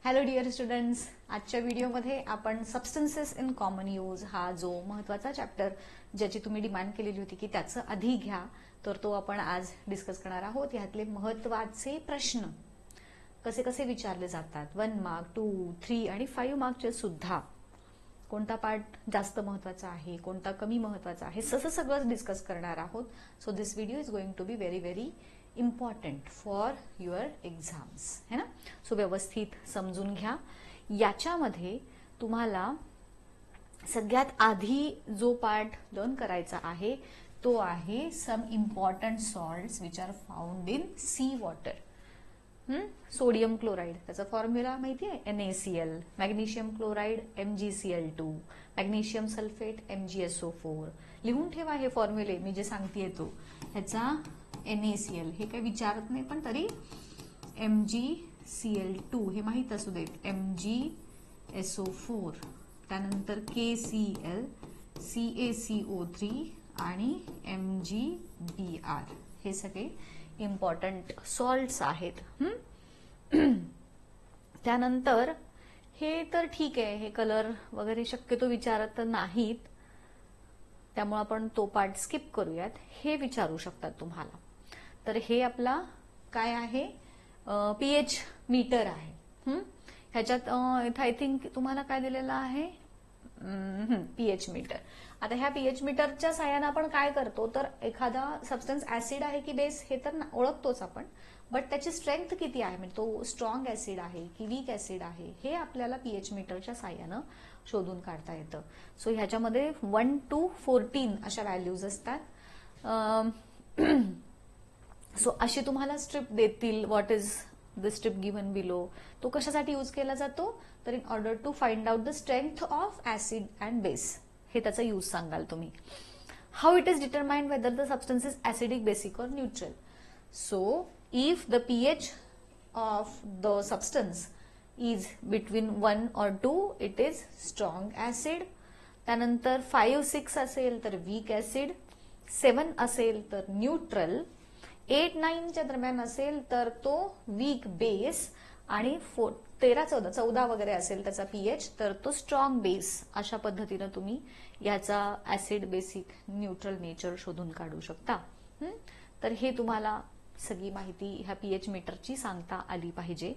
Hello dear students, आजच्या व्हिडिओमध्ये आपण सबस्टन्सेस इन कॉमन यूज हा जो महत्त्वाचा चॅप्टर ज्याची तुम्ही डिमांड केलेली होती की त्याचं आधी घ्या, तर तो आपण आज डिस्कस करणार आहोत. ह्यातले महत्त्वाचे प्रश्न कसे कसे विचारले जातात, 1 मार्क, 2, 3 आणि 5 मार्कचे सुद्धा. कोणता पार्ट जास्त महत्त्वाचा आहे, कोणता कमी महत्त्वाचा आहे, असं सगळंच डिस्कस करणार आहोत. So this video is going to be very very important for your exams, है ना. सो व्यवस्थित समजून घ्या. याच्यामध्ये तुम्हाला सगळ्यात आधी जो पार्ट लर्न करायचा आहे तो आहे some important salts which are found in sea water. Sodium chloride, त्याचा फॉर्म्युला माहिती आहे, NaCl. Magnesium chloride MgCl2. Magnesium sulphate MgSO4. लिहून ठेवा हे फॉर्म्युले, मी जे सांगतेय तो. ह्याचा NaCl हे काही विचारत नाही, पण तरी MgCl2 हे माहित असू देत, MgSO4, त्यानंतर KCl, CaCO3 आणि MgBr हे सगळे इम्पॉर्टंट सॉल्ट्स आहेत. त्यानंतर हे तर ठीक आहे, हे कलर वगैरे शक्यतो विचारत नाहीत, त्यामुळे आपण तो पार्ट स्किप करूयात. हे विचारू शकतात तुम्हाला. तर हे आपला काय आहे, pH मीटर आहे. ह्याच्यात आय थिंक तुम्हाला काय दिलेलं आहे, pH मीटर. आता ह्या pH मीटरच्या साहाय्याने आपण काय करतो, तर एखादा सबस्टन्स ऍसिड आहे की बेस हे तर ओळखतोच आपण, बट त्याची स्ट्रेंथ किती आहे, म्हणजे तो स्ट्रॉंग ऍसिड आहे की वीक ऍसिड आहे, हे आपल्याला pH मीटरच्या साहाय्यानं शोधून काढता येतं. सो ह्याच्यामध्ये 1 to 14 अशा व्हॅल्यूज असतात. सो अशी तुम्हाला स्ट्रिप देतील, what is the strip given below. तो कशासाठी यूज केला जातो, तर in order to find out the strength of acid and base, हे त्याचा यूज सांगाल तुम्ही. How it is determined whether the substance is acidic, basic और neutral. So if the pH of the substance is between 1 or 2 it is strong acid. त्यानंतर 5, 6 असेल तर weak acid, 7 असेल तर न्यूट्रल, 8, 9च्या दरम्यान असेल तर तो वीक बेस, आणि 13, 14 वगैरे असेल त्याचा pH तर तो स्ट्रॉंग बेस. अशा पद्धतीनं तुम्ही याचा ऍसिड, बेसिक, न्यूट्रल नेचर शोधून काढू शकता. तर हे तुम्हाला सगळी माहिती ह्या pH मीटरची सांगता आली पाहिजे.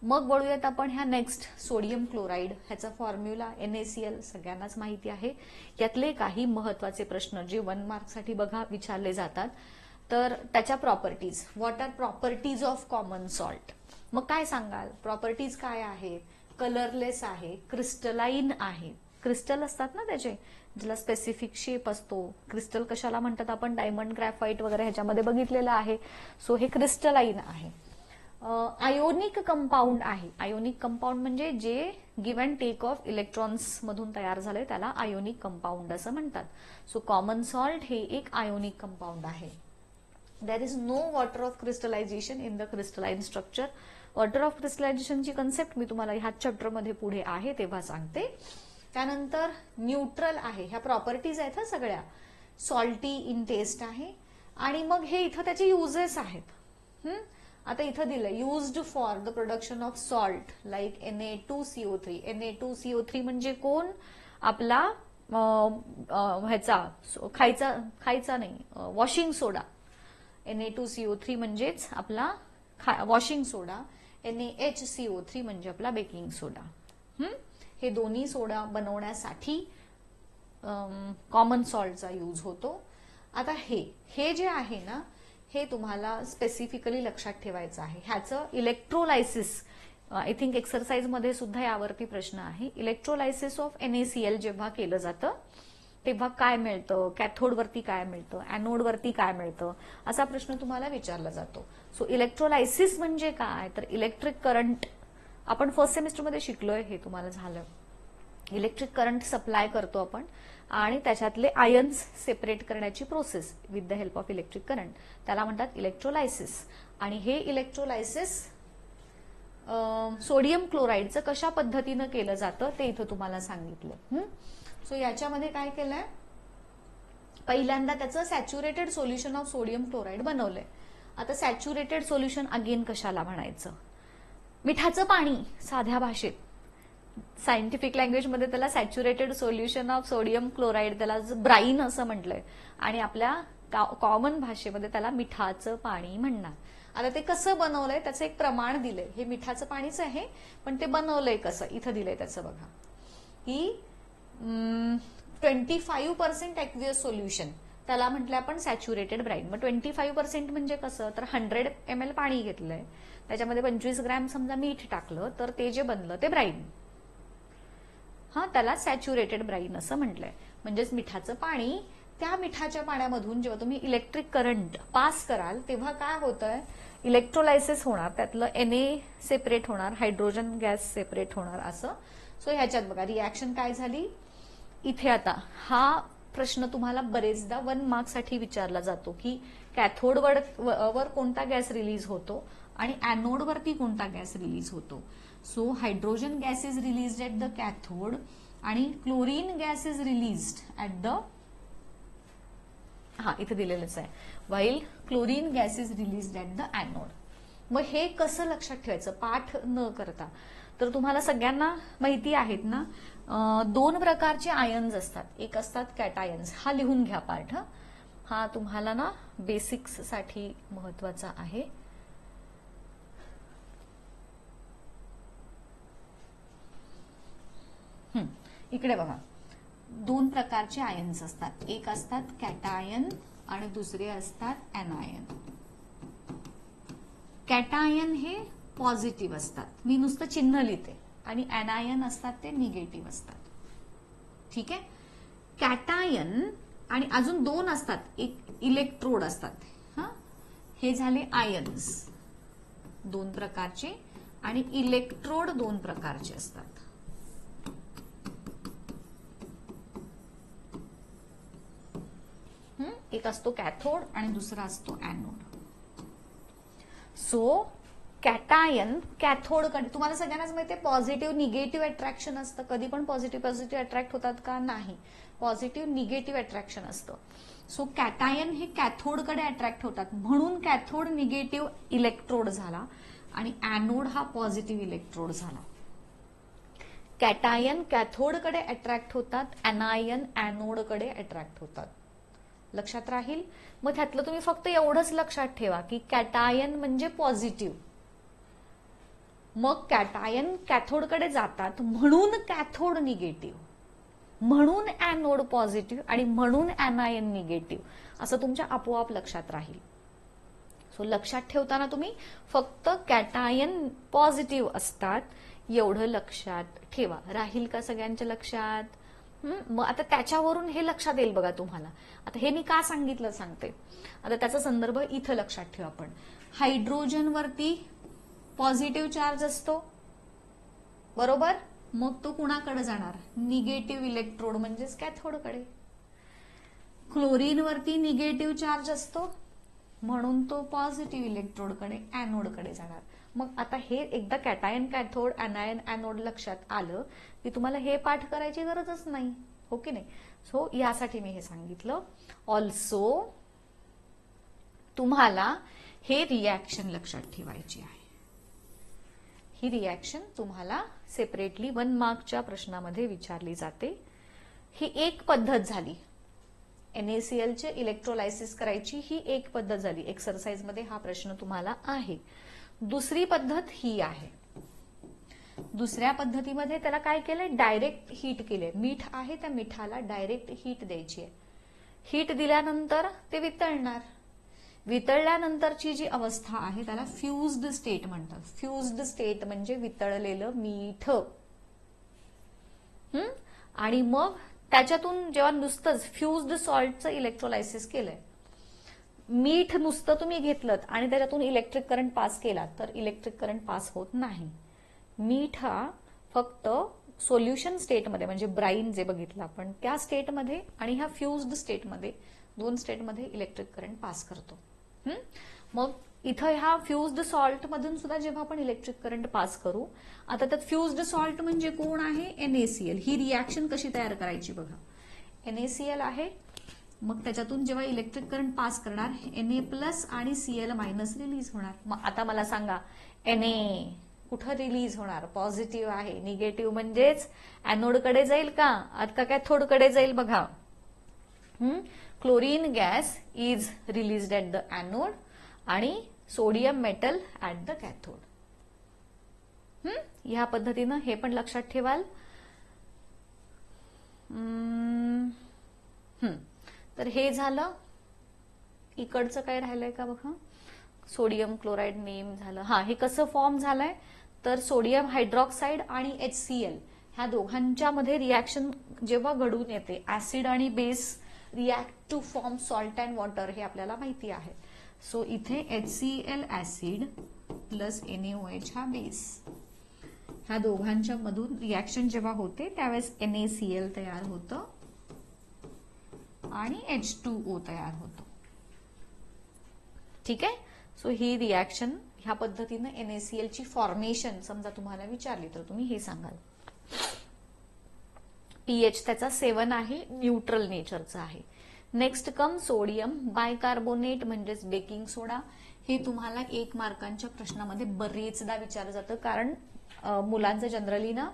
मग वळूयात आपण ह्या नेक्स्ट, सोडियम क्लोराइड. ह्याचा फॉर्म्युला NaCl सगळ्यांनाच माहिती आहे. यातले काही महत्वाचे प्रश्न जे 1 मार्कसाठी बघा विचारले जातात, तर त्याच्या properties. What are properties of common salt. मग काय सांगाल, प्रॉपर्टीज काय आहेत. कलरलेस आहे, क्रिस्टलाइन आहे. क्रिस्टल असतात ना त्याचे, ज्याला स्पेसिफिक शेप असतो. क्रिस्टल कशाला म्हणतात आपण, डायमंड, ग्रॅफाइट वगैरे ह्याच्यामध्ये बघितलेलं आहे. सो हे क्रिस्टलाइन आहे. आयोनिक कंपाऊंड आहे. आयोनिक कंपाऊंड म्हणजे जे give and take of electrons मधून तयार झाले त्याला आयोनिक कंपाऊंड असं म्हणतात. सो कॉमन सॉल्ट हे एक आयोनिक कंपाऊंड आहे. There is no water of crystallization in the crystalline structure. Water of क्रिस्टलायझेशनची कन्सेप्ट मी तुम्हाला ह्या चॅप्टरमध्ये पुढे आहे तेव्हा सांगते. त्यानंतर न्यूट्रल आहे. ह्या प्रॉपर्टीज आहेत सगळ्या. सॉल्टी इन टेस्ट आहे. आणि मग हे इथं त्याचे युजेस आहेत. आता इथं दिलं, used for the production of salt like Na2CO3. Na2CO3 म्हणजे कोण, आपला ह्याचा खायचा नाही, वॉशिंग सोडा. Na2CO3 म्हणजेच आपला वॉशिंग सोडा. NaHCO3 म्हणजे आपला बेकिंग सोडा. हे दोन्ही सोडा बनवण्यासाठी कॉमन सॉल्टचा यूज होतो. आता हे जे आहे ना, हे तुम्हाला स्पेसिफिकली लक्षात ठेवायचं आहे. ह्याचं इलेक्ट्रोलायसिस, आय थिंक एक्सरसाइज मध्ये सुद्धा यावरती प्रश्न आहे. इलेक्ट्रोलायसिस ऑफ NaCl जेव्हा केलं जातं तेव्हा काय मिळतं, कॅथोड वरती काय मिळतं, ऍनोड वरती काय मिळतं, असा प्रश्न तुम्हाला विचारला जातो. सो इलेक्ट्रोलायसिस म्हणजे काय, तर इलेक्ट्रिक करंट, आपण फर्स्ट सेमिस्टरमध्ये शिकलोय, हे तुम्हाला झालं. इलेक्ट्रिक करंट सप्लाय करतो आपण आणि त्याच्यातले आयन्स सेपरेट करण्याची process with the help of electric current, त्याला म्हणतात इलेक्ट्रोलायसिस. आणि हे इलेक्ट्रोलायसिस सोडियम क्लोराइडचं कशा पद्धतीनं केलं जातं ते इथं तुम्हाला सांगितलं. सो याच्यामध्ये काय केलंय, पहिल्यांदा त्याचं saturated solution of sodium chloride बनवलंय. आता सॅच्युरेटेड सोल्युशन अगेन कशाला म्हणायचं, मिठाचं पाणी साध्या भाषेत, सायंटिफिक लँग्वेजमध्ये त्याला saturated solution of sodium chloride, त्याला ब्राईन असं म्हटलंय, आणि आपल्या कॉमन भाषेमध्ये त्याला मिठाचं पाणी म्हणणार. आता ते कसं बनवलंय त्याचं एक प्रमाण दिलंय. हे मिठाचं पाणीच आहे, पण ते बनवलंय कसं इथं दिलंय त्याचं बघा, की 25% ॲक्वियस सोल्युशन, त्याला म्हटलं आपण सॅच्युरेटेड ब्राईन. मग 25% म्हणजे कसं, तर 100 ml पाणी घेतलंय, त्याच्यामध्ये 25 ग्रॅम समजा मीठ टाकलं, तर ते जे बनलं ते ब्राईन. हा, त्याला सॅच्युरेटेड ब्राईन असं म्हटलंय. म्हणजेच मिठाचं पाणी, त्या मिठाच्या पाण्यामधून जेव्हा तुम्ही इलेक्ट्रिक करंट पास कराल तेव्हा काय होतंय, इलेक्ट्रोलायसिस होणार, त्यातलं Na सेपरेट होणार, हायड्रोजन गॅस सेपरेट होणार असं. सो ह्याच्यात बघा रिॲक्शन काय झाली इथे. आता हा प्रश्न तुम्हाला बरेचदा 1 मार्क्ससाठी विचारला जातो, की कॅथोड वर कोणता गॅस रिलीज होतो आणि ॲनोड वरती कोणता गॅस रिलीज होतो. So hydrogen gas is released at the cathode आणि chlorine gas is released at the, हा इथे दिलेलंच आहे, while chlorine gas is released at the anode. मग हे कसं लक्षात ठेवायचं पाठ न करता, तर तुम्हाला सगळ्यांना माहिती आहेत ना, 2 प्रकारचे आयन्स असतात. एक असतात कॅटायन्स, हा लिहून घ्या पार्ट, हा तुम्हाला ना बेसिक्स साठी महत्वाचा आहे. इकडे बघा 2 प्रकारचे आयन्स असतात, एक असतात कॅटायन आणि दुसरे असतात एनायन. कॅटायन हे पॉझिटिव्ह असतात, मी नुसतं चिन्ह लिहिते, आणि एनायन असतात ते निगेटिव्ह असतात. ठीक आहे. कॅटायन आणि अजून 2 असतात, एक इलेक्ट्रोड असतात. हा, हे झाले आयन्स 2 प्रकारचे, आणि इलेक्ट्रोड 2 प्रकारचे असतात. एक असतो कॅथोड आणि दुसरा असतो ॲनोड. सो कॅटायन कॅथोडकडे, तुम्हाला सगळ्यांनाच माहिती आहे पॉझिटिव्ह निगेटिव्ह अट्रॅक्शन असतं. कधी पण पॉझिटिव्ह अट्रॅक्ट होतात का, नाही, पॉझिटिव्ह निगेटिव्ह अट्रॅक्शन असतं. सो कॅटायन हे कॅथोडकडे अट्रॅक्ट होतात, म्हणून कॅथोड निगेटिव्ह इलेक्ट्रोड झाला आणि ॲनोड हा पॉझिटिव्ह इलेक्ट्रोड झाला. कॅटायन कॅथोडकडे अट्रॅक्ट होतात, एनायन ॲनोडकडे अट्रॅक्ट होतात. लक्षात राहील. मग त्यातलं तुम्ही फक्त एवढंच लक्षात ठेवा की कॅटायन म्हणजे पॉझिटिव्ह, मग कॅटायन कॅथोडकडे जातात म्हणून कॅथोड निगेटिव्ह, म्हणून ॲनोड पॉझिटिव्ह आणि म्हणून एनायन निगेटिव्ह, असं तुमच्या आपोआप लक्षात राहील. सो लक्षात ठेवताना तुम्ही फक्त कॅटायन पॉझिटिव्ह असतात एवढं लक्षात ठेवा. राहील का सगळ्यांच्या लक्षात? मग आता त्याच्यावरून हे लक्षात येईल बघा तुम्हाला. आता हे मी का सांगितलं सांगते. आता त्याचा संदर्भ इथं लक्षात ठेवा. आपण हायड्रोजन वरती पॉझिटिव्ह चार्ज असतो, बरोबर, मग तो कुणाकडे जाणार, निगेटिव्ह इलेक्ट्रोड म्हणजेच कॅथोडकडे. क्लोरीन वरती निगेटिव्ह चार्ज असतो म्हणून तो पॉझिटिव्ह इलेक्ट्रोडकडे ॲनोडकडे जाणार. मग आता हे एकदा कॅटायन कॅथोड एनायन ॲनोड लक्षात आलं की तुम्हाला हे पाठ करायची गरजच नाही, हो की नाही. सो यासाठी मी हे सांगितलं. ऑल्सो तुम्हाला हे रिॲक्शन लक्षात ठेवायची आहे. ही रिॲक्शन तुम्हाला सेपरेटली 1 मार्कच्या प्रश्नामध्ये विचारली जाते. ही एक पद्धत झाली, NaCl चे इलेक्ट्रोलायसिस करायची ही एक पद्धत झाली. एक्सरसाइज मध्ये हा प्रश्न तुम्हाला आहे. दुसरी पद्धत ही आहे. दुसऱ्या पद्धतीमध्ये त्याला काय केलंय, डायरेक्ट हीट केले. मीठ आहे त्या मिठाला डायरेक्ट हीट द्यायची आहे. हीट दिल्यानंतर ते वितळणार. वितळल्यानंतरची जी अवस्था आहे त्याला फ्युज्ड स्टेट म्हणतात. फ्युज्ड स्टेट म्हणजे वितळलेलं मीठ. आणि मग त्याच्यातून जेव्हा नुसतंच फ्युज्ड सॉल्टचं इलेक्ट्रोलायसिस केलंय, मीठ नुसतं तुम्ही घेतलं आणि त्याच्यातून इलेक्ट्रिक करंट पास केला तर इलेक्ट्रिक करंट पास होत नाही. मीठ हा फक्त सोल्युशन स्टेटमध्ये म्हणजे ब्राईन जे बघितलं आपण त्या स्टेटमध्ये आणि ह्या फ्युज्ड स्टेटमध्ये 2 स्टेटमध्ये इलेक्ट्रिक करंट पास करतो. मग इथं ह्या फ्युज्ड सॉल्ट मधून सुद्धा जेव्हा आपण इलेक्ट्रिक करंट पास करू, आता त्यात फ्युज्ड सॉल्ट म्हणजे कोण आहे, NaCl. ही रिॲक्शन कशी तयार करायची बघा. NaCl आहे, मग त्याच्यातून जेव्हा इलेक्ट्रिक करंट पास करणार Na+ आणि Cl- रिलीज होणार. मग आता मला सांगा Na कुठं रिलीज होणार, पॉझिटिव्ह आहे. निगेटिव्ह म्हणजेच ऍनोडकडे जाईल का आता कॅथोडकडे जाईल बघा. Chlorine gas is released at the anode आणि sodium metal at the cathode. ह्या पद्धतीनं हे पण लक्षात ठेवाल. तर हे झालं. इकडचं काय राहिलंय का बघा. सोडियम क्लोराईड नेम झालं. हे कसं फॉर्म झालंय तर सोडियम हायड्रॉक्साईड आणि HCl ह्या दोघांच्या मध्ये रिॲक्शन जेव्हा घडून येते, ऍसिड आणि base react to form salt and water, हे आपल्याला माहिती आहे. सो इथे HCl ऍसिड प्लस NaOH हा बेस, ह्या दोघांच्या मधून रिॲक्शन जेव्हा होते त्यावेळेस NaCl तयार होतं आणि H2O तयार होतो. ठीक आहे. सो ही रिॲक्शन ह्या पद्धतीनं NaCl ची फॉर्मेशन समजा तुम्हाला विचारली तर तुम्ही हे सांगाल. pH त्याचा 7 आहे, न्यूट्रल नेचरचा आहे. नेक्स्ट कम सोडियम बायकार्बोनेट म्हणजेच बेकिंग सोडा. हे तुम्हाला 1 मार्कांच्या प्रश्नामध्ये बरेचदा विचारलं जातं, कारण मुलांचं जनरली ना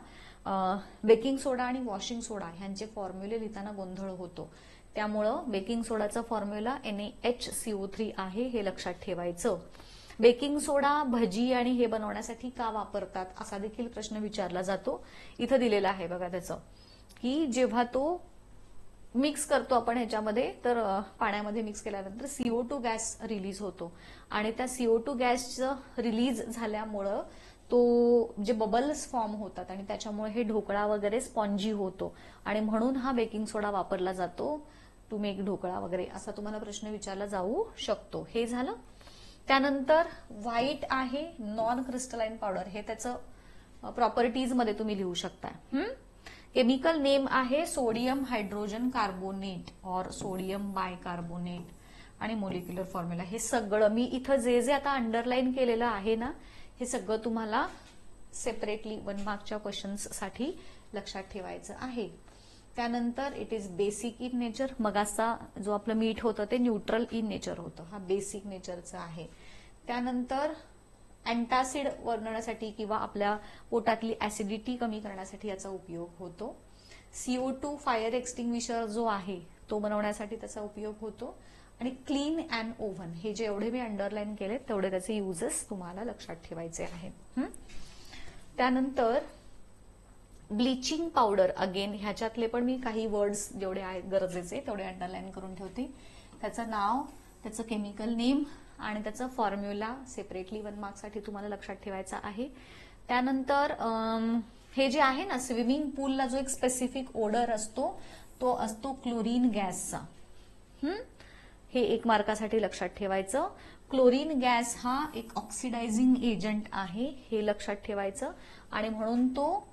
बेकिंग सोडा आणि वॉशिंग सोडा ह्यांचे फॉर्म्युले लिहिताना गोंधळ होतो. त्यामुळं बेकिंग सोडाचा फॉर्म्युला NaHCO3 आहे, हे लक्षात ठेवायचं. बेकिंग सोडा भजी आणि हे बनवण्यासाठी का वापरतात असा देखील प्रश्न विचारला जातो. इथं दिलेला आहे बघा त्याचं, की जेव्हा तो मिक्स करतो आपण ह्याच्यामध्ये, तर पाण्यामध्ये मिक्स केल्यानंतर CO2 गॅस रिलीज होतो आणि त्या CO2 गॅसचं रिलीज झाल्यामुळं तो जे बबल्स फॉर्म होतात आणि त्याच्यामुळे हे ढोकळा वगैरे स्पॉन्जी होतो आणि म्हणून हा बेकिंग सोडा वापरला जातो टू मेक ढोकळा वगैरे, असा तुम्हाला प्रश्न विचारला जाऊ शकतो. हे झालं. त्यानंतर व्हाईट आहे नॉन क्रिस्टलाइन पावडर, हे त्याचं प्रॉपर्टीज मध्ये तुम्ही लिहू शकता. केमिकल नेम आहे सोडियम हायड्रोजन कार्बोनेट और सोडियम बायकार्बोनेट आणि मोलिक्युलर फॉर्म्युला. हे सगळं मी इथं जे जे आता अंडरलाईन केलेलं आहे ना, हे सगळं तुम्हाला सेपरेटली 1 मार्कच्या क्वेश्चन्स साठी लक्षात ठेवायचं आहे. त्यानंतर it is basic in nature. मगाचा जो आपलं मीठ होतं ते न्यूट्रल इन नेचर होतं, हा बेसिक नेचरचा आहे. त्यानंतर अँटासिड वर्णनासाठी किंवा आपल्या पोटातली ऍसिडिटी कमी करण्यासाठी याचा उपयोग होतो. CO2 फायर एक्सटिंग्विशर जो आहे तो बनवण्यासाठी त्याचा उपयोग होतो. आणि क्लीन अँड ओव्हन, हे जे एवढे मी अंडरलाईन केले तेवढे त्याचे युजेस तुम्हाला लक्षात ठेवायचे आहेत. त्यानंतर ब्लिचिंग पावडर, अगेन ह्याच्यातले पण मी काही वर्ड्स जेवढे आहेत गरजेचे तेवढे अंडरलाईन करून ठेवते. त्याचं नाव, त्याचं केमिकल नेम आणि त्याचं फॉर्म्युला सेपरेटली 1 मार्कसाठी तुम्हाला लक्षात ठेवायचा आहे. त्यानंतर हे जे आहे ना, स्विमिंग पूलला जो एक स्पेसिफिक ओडर असतो तो असतो क्लोरीन गॅसचा. हे 1 मार्कासाठी लक्षात ठेवायचं. क्लोरीन गॅस हा एक ऑक्सिडायझिंग एजंट आहे, हे लक्षात ठेवायचं आणि म्हणून तो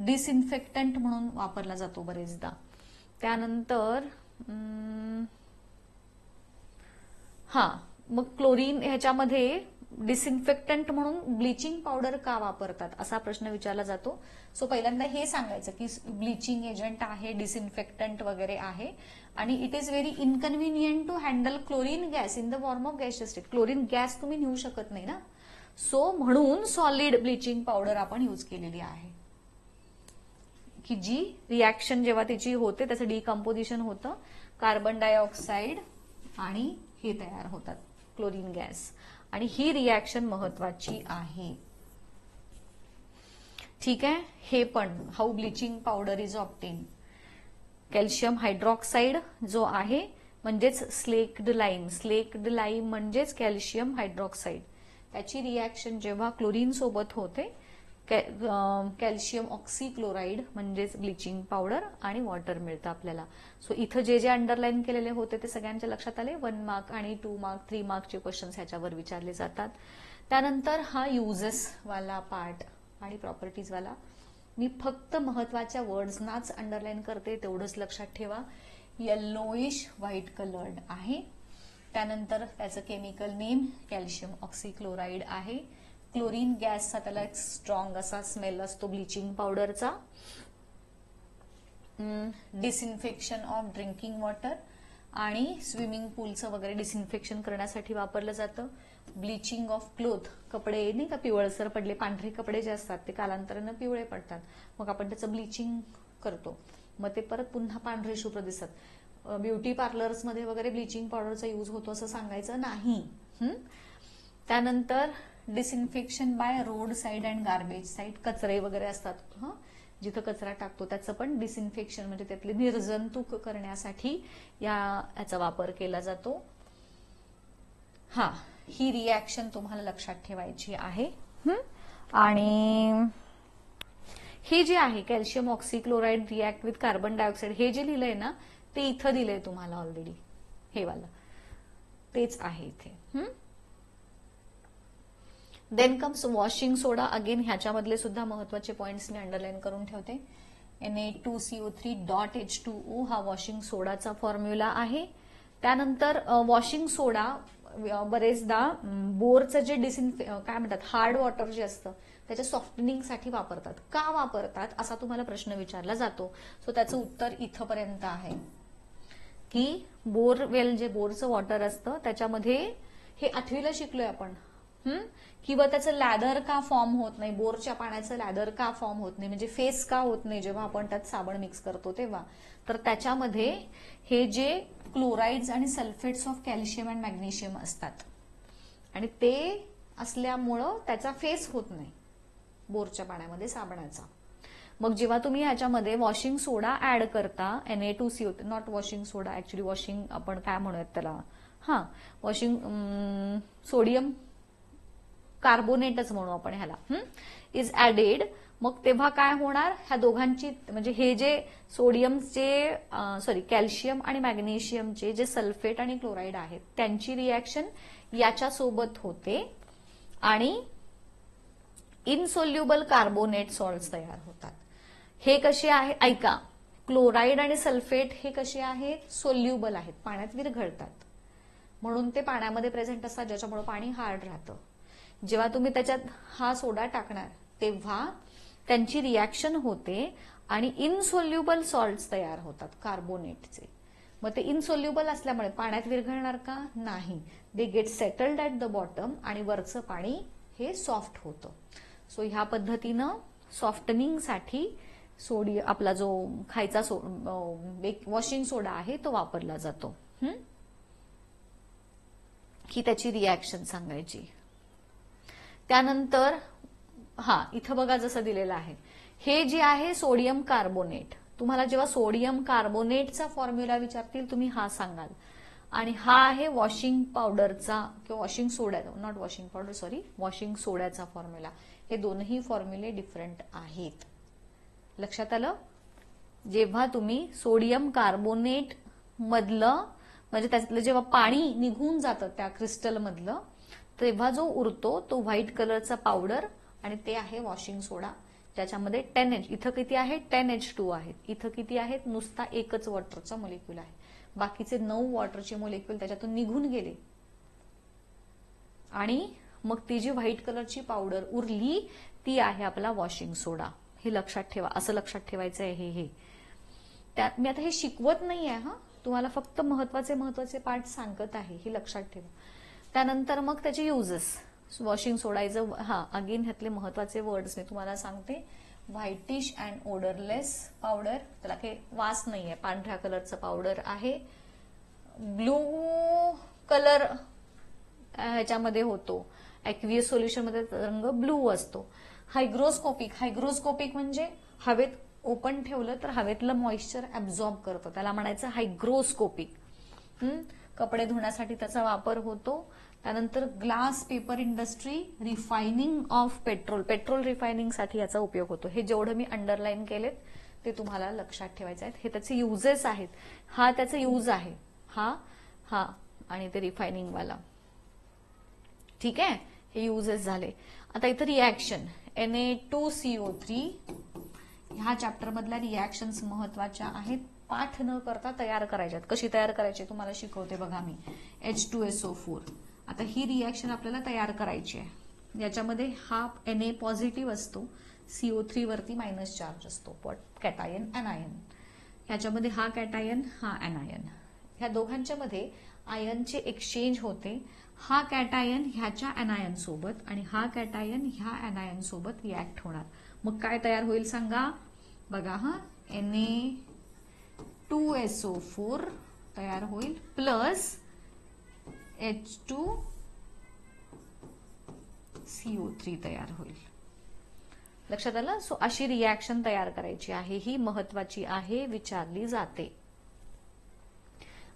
डिसइन्फेक्टंट म्हणून वापरला जातो बरेचदा. त्यानंतर मग क्लोरीन ह्याच्यामध्ये डिसइन्फेक्टंट म्हणून ब्लिचिंग पावडर का वापरतात असा प्रश्न विचारला जातो. सो पहिल्यांदा हे सांगायचं की ब्लिचिंग एजंट आहे, डिसइन्फेक्टंट वगैरे आहे आणि it is very inconvenient to handle chlorine gas in the form of gaseous state. Chlorine gas तुम्ही नेऊ शकत नाही ना, सो म्हणून सॉलिड ब्लिचिंग पावडर आपण यूज केलेली आहे, की जी रिॲक्शन जेव्हा त्याची होते त्याचं डिकम्पोजिशन होतं, कार्बन डायऑक्साईड आणि हे तयार होतात क्लोरीन गॅस, आणि ही रिॲक्शन महत्वाची आहे. ठीक आहे. हे पण how bleaching powder is obtain. Calcium hydroxide जो आहे म्हणजेच स्लेक्ड लाईम म्हणजेच कॅल्शियम हायड्रॉक्साईड, त्याची रिॲक्शन जेव्हा क्लोरीन सोबत होते कॅल्शियम ऑक्सीक्लोराईड म्हणजेच ब्लिचिंग पावडर आणि वॉटर मिळतं आपल्याला. सो इथं जे जे अंडरलाईन केलेले होते ते सगळ्यांच्या लक्षात आले. 1 मार्क आणि 2 मार्क 3 मार्कचे क्वेश्चन्स ह्याच्यावर विचारले जातात. त्यानंतर हा युजेस वाला पार्ट आणि प्रॉपर्टीज वाला मी फक्त महत्वाच्या वर्ड्सनाच अंडरलाईन करते, तेवढंच लक्षात ठेवा. येल्लोइश व्हाईट कलर्ड आहे. त्यानंतर त्याचं केमिकल नेम कॅल्शियम ऑक्सीक्लोराईड आहे. क्लोरीन गॅसचा त्याला एक स्ट्रॉंग असा स्मेल असतो ब्लिचिंग पावडरचा. डिसइन्फेक्शन ऑफ ड्रिंकिंग वॉटर आणि स्विमिंग पूलचं वगैरे डिसइन्फेक्शन करण्यासाठी वापरलं जातं. ब्लिचिंग ऑफ क्लोथ, कपडे नाही का पिवळसर पडले, पांढरे कपडे जे असतात ते कालांतरानं पिवळे पडतात, मग आपण त्याचं ब्लिचिंग करतो, मग ते परत पुन्हा पांढरे शुभ्र दिसतात. ब्युटी पार्लर्समध्ये वगैरे ब्लिचिंग पावडरचा यूज होतो असं सांगायचं नाही. त्यानंतर disinfection by road side and garbage side, कचरे वगैरे असतात जिथं कचरा टाकतो त्याचं पण डिसइन्फेक्शन म्हणजे त्यातले निर्जंतुक करण्यासाठी याचा वापर केला जातो. ही रिॲक्शन तुम्हाला लक्षात ठेवायची आहे. आणि हे जे आहे calcium oxychloride react with carbon dioxide, हे जे लिहिलंय ना ते इथं दिलंय तुम्हाला ऑलरेडी, हे वाला तेच आहे इथे. देन कम्स वॉशिंग सोडा. अगेन ह्याच्यामधले सुद्धा महत्वाचे पॉइंट्स मी अंडरलाईन करून ठेवते. Na2CO3.H2O हा वॉशिंग सोडाचा फॉर्म्युला आहे. त्यानंतर वॉशिंग सोडा बरेचदा बोरचं जे काय म्हणतात हार्ड वॉटर जे असतं त्याच्या सॉफ्टनिंगसाठी वापरतात. का वापरतात असा तुम्हाला प्रश्न विचारला जातो. सो त्याचं उत्तर इथपर्यंत आहे की बोरवेल जे बोरचं वॉटर असतं त्याच्यामध्ये, हे 8वीला शिकलोय आपण, किंवा त्याचं लॅदर का फॉर्म होत नाही, बोरच्या पाण्याचं लॅदर का फॉर्म होत नाही, म्हणजे फेस का होत नाही जेव्हा आपण त्यात साबण मिक्स करतो तेव्हा, तर त्याच्यामध्ये हे जे क्लोराइड्स आणि sulphates of calcium and magnesium असतात आणि ते असल्यामुळं त्याचा फेस होत नाही बोरच्या पाण्यामध्ये साबणाचा. मग जेव्हा तुम्ही ह्याच्यामध्ये वॉशिंग सोडा ऍड करता, Na2CO, not washing soda, actually washing आपण काय म्हणूयात त्याला, वॉशिंग सोडियम कार्बोनेटच म्हणू आपण ह्याला, इज ऍडेड. मग तेव्हा काय होणार, ह्या दोघांची म्हणजे हे जे सोडियमचे कॅल्शियम आणि मॅग्नेशियमचे जे सल्फेट आणि क्लोराईड आहेत त्यांची रिॲक्शन याच्यासोबत होते आणि इनसोल्युबल कार्बोनेट सॉल्ट्स तयार होतात. हे कसे आहे ऐका, क्लोराईड आणि सल्फेट हे कसे आहेत, सोल्युबल आहेत, पाण्यात विरघळतात, म्हणून ते पाण्यामध्ये प्रेझेंट असतात, ज्याच्यामुळे पाणी हार्ड राहतं. जेव्हा तुम्ही त्याच्यात हा सोडा टाकणार तेव्हा त्यांची रिॲक्शन होते आणि इनसोल्युबल सॉल्ट्स तयार होतात कार्बोनेटचे. मग ते इनसोल्युबल असल्यामुळे पाण्यात विरघळणार का, नाही, they get settled at the bottom आणि वरचं पाणी हे सॉफ्ट होतं. सो ह्या पद्धतीनं सॉफ्टनिंगसाठी आपला जो खायचा वॉशिंग सोडा आहे तो वापरला जातो. ही त्याची रिॲक्शन सांगायची. त्यानंतर इथं बघा जसं दिलेलं आहे, हे जे आहे सोडियम कार्बोनेट, तुम्हाला जेव्हा सोडियम कार्बोनेटचा फॉर्म्युला विचारतील तुम्ही हा सांगाल, आणि हा आहे वॉशिंग पावडरचा किंवा वॉशिंग सोड्याचा, not washing powder sorry, washing सोड्याचा फॉर्म्युला. हे दोनही फॉर्म्युले डिफरंट आहेत. लक्षात आलं. जेव्हा तुम्ही सोडियम कार्बोनेट मधलं म्हणजे त्यातलं जेव्हा पाणी निघून जातं त्या क्रिस्टल मधलं, तेव्हा जो उरतो तो व्हाईट कलरचा पावडर आणि ते आहे वॉशिंग सोडा, ज्याच्यामध्ये 10H, इथं किती आहे 10H2 आहेत, इथं किती आहेत नुसता एकच वॉटरचा मोलिक्यूल आहे, बाकीचे 9 वॉटरचे मोलिक्यूल त्याच्यातून निघून गेले आणि मग ती जी व्हाईट कलरची पावडर उरली ती आहे आपला वॉशिंग सोडा. हे लक्षात ठेवा, असं लक्षात ठेवायचं आहे. हे त्यात मी आता हे शिकवत नाहीये, तुम्हाला फक्त महत्वाचे पार्ट सांगत आहे, हे लक्षात ठेवा. त्यानंतर मग त्याचे युजेस, वॉशिंग सोडायचं, अगेन ह्यातले महत्वाचे वर्ड्स मी तुम्हाला सांगते. व्हाईटिश अँड ओडरलेस पावडर, त्याला काही वास नाहीये, पांढऱ्या कलरचं पावडर आहे. ब्लू कलर ह्याच्यामध्ये होतो, ऍक्वियस सोल्युशन मध्ये रंग ब्लू असतो. हायग्रोस्कोपिक म्हणजे हवेत ओपन ठेवलं तर हवेतलं मॉइश्चर ऍब्झॉर्ब करतं, त्याला म्हणायचं हायग्रोस्कोपिक. कपडे धुण्यासाठी त्याचा वापर होतो. त्यानंतर glass paper industry, refining of petrol रिफायनिंगसाठी याचा उपयोग होतो. हे जेवढं मी अंडरलाईन केलेत ते तुम्हाला लक्षात ठेवायचे आहेत. हे त्याचे युजेस आहेत. हा त्याचा यूज आहे, हा आणि ते रिफायनिंग वाला. ठीक आहे, हे युजेस झाले. आता इथं रिॲक्शन Na2CO3, ह्या चॅप्टर मधल्या रिॲक्शन्स महत्वाच्या आहेत, पाठ न करता तयार करायच्यात. कशी तयार करायची तुम्हाला शिकवते बघा मी. H2SO4, आता ही रिॲक्शन आपल्याला तयार करायची आहे. याच्यामध्ये हा Na पॉझिटिव्ह असतो, CO3 वरती मायनस चार्ज असतो, कॅटायन अनायन. ह्याच्यामध्ये हा कॅटायन, हा अनायन. ह्या दोघांच्या मध्ये आयनचे एक्सचेंज होते. हा कॅटायन ह्याच्या अनायन सोबत आणि हा कॅटायन ह्या अनायन सोबत रिॲक्ट होणार. मग काय तयार होईल सांगा बघा. हा Na2SO4 तयार होईल प्लस H2CO3 तयार होईल. लक्षात आलं. सो अशी रिॲक्शन तयार करायची आहे, ही महत्वाची आहे, विचारली जाते.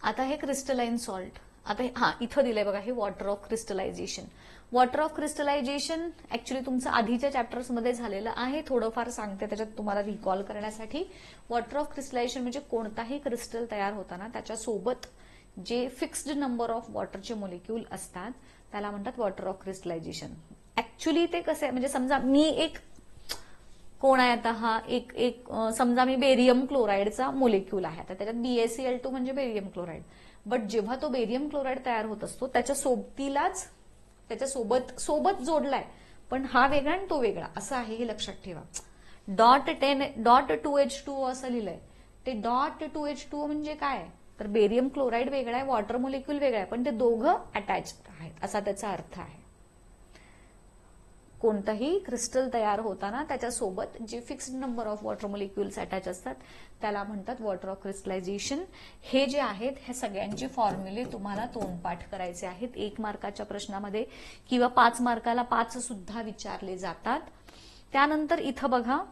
आता हे क्रिस्टलाइन सॉल्ट. आता इथं दिलंय बघा, हे water of crystallization. Water of crystallization actually तुमचं आधीच्या चॅप्टर्समध्ये झालेलं आहे. थोडंफार सांगते त्याच्यात तुम्हाला रिकॉल करण्यासाठी. वॉटर ऑफ क्रिस्टलायझेशन म्हणजे कोणताही क्रिस्टल तयार होताना त्याच्यासोबत जे फिक्स्ड नंबर ऑफ वॉटरचे मोलिक्यूल असतात त्याला म्हणतात वॉटर ऑफ क्रिस्टलायझेशन. ऍक्च्युली ते कसं आहे, म्हणजे समजा मी एक कोण आहे आता, हा एक समजा मी बेरियम क्लोराईडचा मोलिक्यूल आहे. आता त्याच्यात BaCl2 म्हणजे बेरियम क्लोराईड. बट जेव्हा तो बेरियम क्लोराईड तयार होत असतो त्याच्या सोबत जोडलाय, पण हा वेगळा आणि तो वेगळा असं आहे, हे लक्षात ठेवा. .2H2O असं लिहिलंय. ते .2H2O म्हणजे काय, तर बेरियम क्लोराईड वेगळा आहे, वॉटर मोलिक्यूल वेगळा आहे, पण ते दोघं अटॅच्ड आहेत असा त्याचा अर्थ आहे. कोणतंही क्रिस्टल तयार होताना त्याच्यासोबत जे fixed number of water molecules attach असतात त्याला म्हणतात वॉटर ऑफ क्रिस्टलायझेशन. हे जे आहेत हे सगळ्यांचे फॉर्म्युले तुम्हाला तोंडपाठ करायचे आहेत. 1 मार्काच्या प्रश्नामध्ये किंवा 5 मार्काला 5 सुद्धा विचारले जातात. त्यानंतर इथं बघा,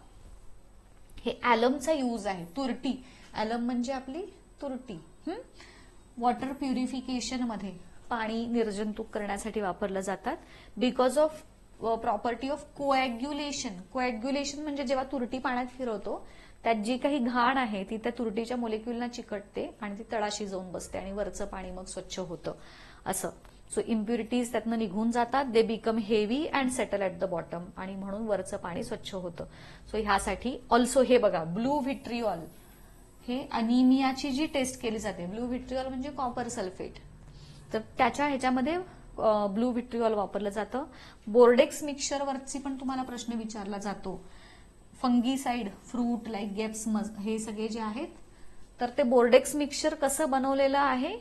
हे ॲलमचा यूज आहे. तुरटी, ॲलम म्हणजे आपली तुरटी. वॉटर प्युरिफिकेशन मध्ये पाणी निर्जंतुक करण्यासाठी वापरलं जातात. Because of property of coagulation. Coagulation म्हणजे जेव्हा तुरटी पाण्यात फिरवतो त्यात जी काही घाण आहे ती त्या तुरटीच्या मोलिक्युलना चिकटते आणि ती तळाशी जाऊन बसते आणि वरचं पाणी मग स्वच्छ होतं असं. सो इम्प्युरिटीज त्यातनं निघून जातात. They become heavy and settle at the bottom आणि म्हणून वरचं पाणी स्वच्छ होतं. सो ह्यासाठी ऑल्सो हे बघा, ब्लू व्हिट्रिऑल, हे अनिमियाची जी टेस्ट केली जाते. ब्लू व्हिट्रिऑल म्हणजे कॉपर सल्फेट, तर त्याच्या ह्याच्यामध्ये ब्लू व्हिट्रिऑल वापरलं जातं. बोर्डेक्स मिक्सचर वरची पण तुम्हाला प्रश्न विचारला जातो. फंगीसाइड, फ्रूट लाईक गेप्स, हे सगळे जे आहेत, तर ते बोर्डेक्स मिक्सचर कसं बनवलेलं आहे,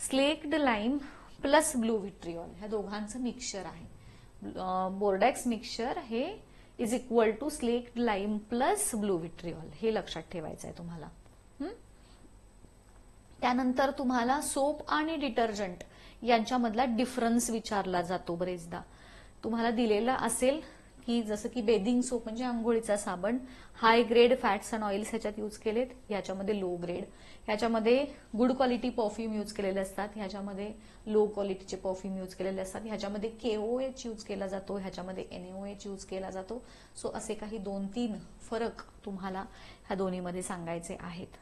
slaked lime plus blue vitriol ह्या दोघांचं मिक्सचर आहे. बोर्डेक्स मिक्सचर हे is equal to slaked lime plus blue vitriol, हे लक्षात ठेवायचं आहे तुम्हाला. त्यानंतर तुम्हाला सोप आणि डिटर्जंट यांच्यामधला डिफरन्स विचारला जातो बरेचदा. तुम्हाला दिलेला असेल की जसं की बेदिंग सोप म्हणजे आंघोळीचा साबण, हाय ग्रेड फॅट्स अँड ऑइल्स ह्याच्यात यूज केलेत, ह्याच्यामध्ये लो ग्रेड, ह्याच्यामध्ये गुड क्वालिटी परफ्यूम यूज केलेले असतात, ह्याच्यामध्ये लो क्वालिटीचे परफ्यूम यूज केलेले असतात, ह्याच्यामध्ये KOH यूज केला जातो, ह्याच्यामध्ये NaOH यूज केला जातो. सो असे काही 2-3 फरक तुम्हाला ह्या दोन्हीमध्ये सांगायचे आहेत.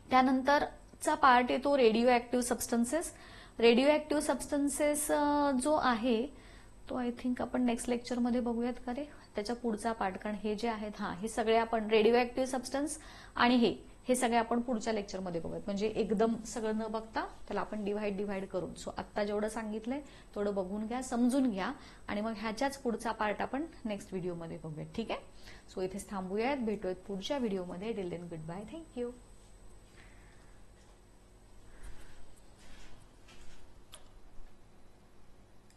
त्यानंतरचा पार्ट येतो radio active substances. Radio active substances जो आहे तो आय थिंक आपण नेक्स्ट लेक्चरमध्ये बघूयात का रे, त्याच्या पुढचा पार्ट. कारण हे जे आहेत हे सगळे आपण रेडिओ ऍक्टिव्ह सबस्टन्स आणि हे सगळे आपण पुढच्या लेक्चरमध्ये बघूयात. म्हणजे एकदम सगळं न बघता त्याला आपण डिव्हाइड करून. सो आत्ता जेवढं सांगितलंय तेवढं बघून घ्या, समजून घ्या आणि मग ह्याच्याच पुढचा पार्ट आपण नेक्स्ट व्हिडिओमध्ये बघूयात. ठीक आहे. सो इथेच थांबूयात, भेटूयात पुढच्या व्हिडिओमध्ये. Till then goodbye, thank you.